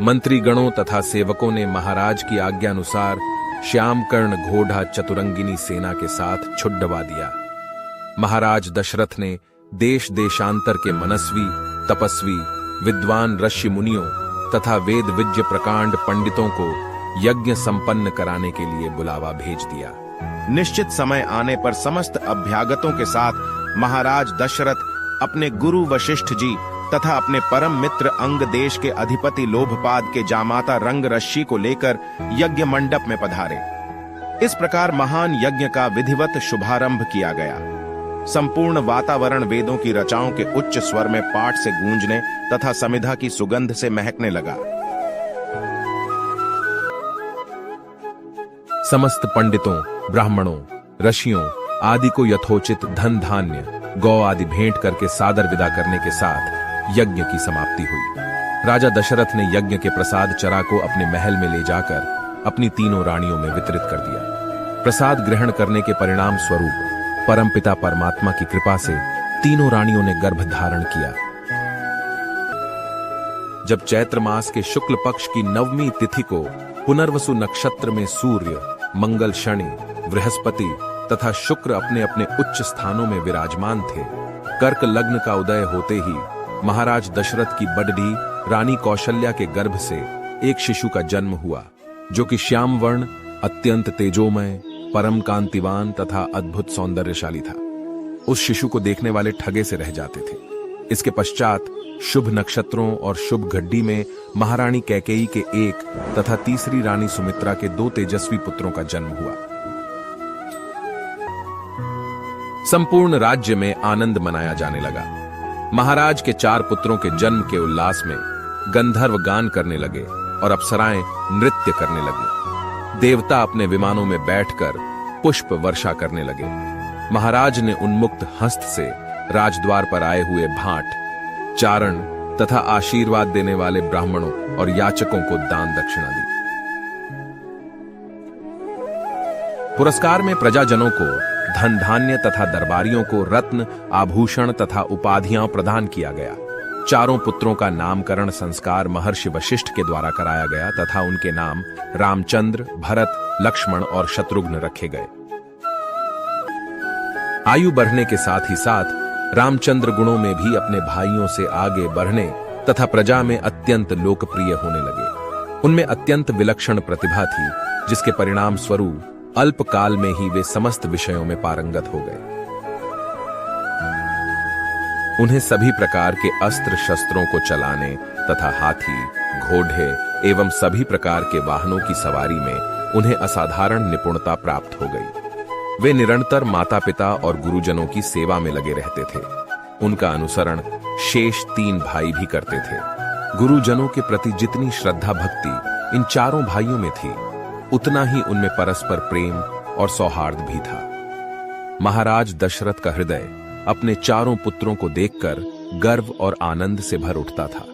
मंत्रीगणों तथा सेवकों ने महाराज की आज्ञानुसार श्यामकर्ण घोड़ा चतुरंगिनी सेना के साथ छुड़वा दिया। महाराज दशरथ ने देश देशांतर के मनस्वी, तपस्वी, विद्वान ऋषि मुनियों तथा वेद विज्ञ प्रकांड पंडितों को यज्ञ संपन्न कराने के लिए बुलावा भेज दिया। निश्चित समय आने पर समस्त अभ्यागतों के साथ महाराज दशरथ अपने गुरु वशिष्ठ जी तथा अपने परम मित्र अंग देश के अधिपति लोभपाद के जामाता रंगरश्मि को लेकर यज्ञ मंडप में पधारे। इस प्रकार महान यज्ञ का विधिवत शुभारंभ किया गया। संपूर्ण वातावरण वेदों की रचाओं के उच्च स्वर में पाठ से गूंजने तथा समिधा की सुगंध से महकने लगा। समस्त पंडितों, ब्राह्मणों, ऋषियों आदि को यथोचित धन धान्य, गौ आदि भेंट करके सादर विदा करने के साथ यज्ञ की समाप्ति हुई। राजा दशरथ ने यज्ञ के प्रसाद चरा को अपने महल में ले जाकर अपनी तीनों रानियों में वितरित कर दिया। प्रसाद ग्रहण करने के परिणाम स्वरूप परमपिता परमात्मा की कृपा से तीनों रानियों ने गर्भ धारण किया। जब चैत्र मास के शुक्ल पक्ष की 9वीं तिथि को पुनर्वसु नक्षत्र में सूर्य, मंगल, शनि, बृहस्पति तथा शुक्र अपने अपने उच्च स्थानों में विराजमान थे, कर्क लग्न का उदय होते ही महाराज दशरथ की बड़डी रानी कौशल्या के गर्भ से एक शिशु का जन्म हुआ, जो कि श्याम वर्ण, अत्यंत तेजोमय, परम कांतिवान तथा अद्भुत सौंदर्यशाली था। उस शिशु को देखने वाले ठगे से रह जाते थे। इसके पश्चात शुभ नक्षत्रों और शुभ घड्डी में महारानी कैकेयी के एक तथा तीसरी रानी सुमित्रा के 2 तेजस्वी पुत्रों का जन्म हुआ। संपूर्ण राज्य में आनंद मनाया जाने लगा। महाराज के 4 पुत्रों के जन्म के उल्लास में गंधर्व गान करने लगे और अप्सराएं नृत्य करने लगी। देवता अपने विमानों में बैठकर पुष्प वर्षा करने लगे। महाराज ने उन्मुक्त हस्त से राजद्वार पर आए हुए भाट, चारण तथा आशीर्वाद देने वाले ब्राह्मणों और याचकों को दान दक्षिणा दी। पुरस्कार में प्रजाजनों को धन धान्य तथा दरबारियों को रत्न, आभूषण तथा उपाधियां प्रदान किया गया। 4 पुत्रों का नामकरण संस्कार महर्षि वशिष्ठ के द्वारा कराया गया तथा उनके नाम रामचंद्र, भरत, लक्ष्मण और शत्रुघ्न रखे गए। आयु बढ़ने के साथ ही साथ रामचंद्र गुणों में भी अपने भाइयों से आगे बढ़ने तथा प्रजा में अत्यंत लोकप्रिय होने लगे। उनमें अत्यंत विलक्षण प्रतिभा थी, जिसके परिणाम स्वरूप अल्प काल में ही वे समस्त विषयों में पारंगत हो गए। उन्हें सभी प्रकार के अस्त्र शस्त्रों को चलाने तथा हाथी, घोड़े एवं सभी प्रकार के वाहनों की सवारी में उन्हें असाधारण निपुणता प्राप्त हो गई। वे निरंतर माता पिता और गुरुजनों की सेवा में लगे रहते थे। उनका अनुसरण शेष 3 भाई भी करते थे। गुरुजनों के प्रति जितनी श्रद्धा भक्ति इन 4 भाइयों में थी, उतना ही उनमें परस्पर प्रेम और सौहार्द भी था। महाराज दशरथ का हृदय अपने 4 पुत्रों को देखकर गर्व और आनंद से भर उठता था।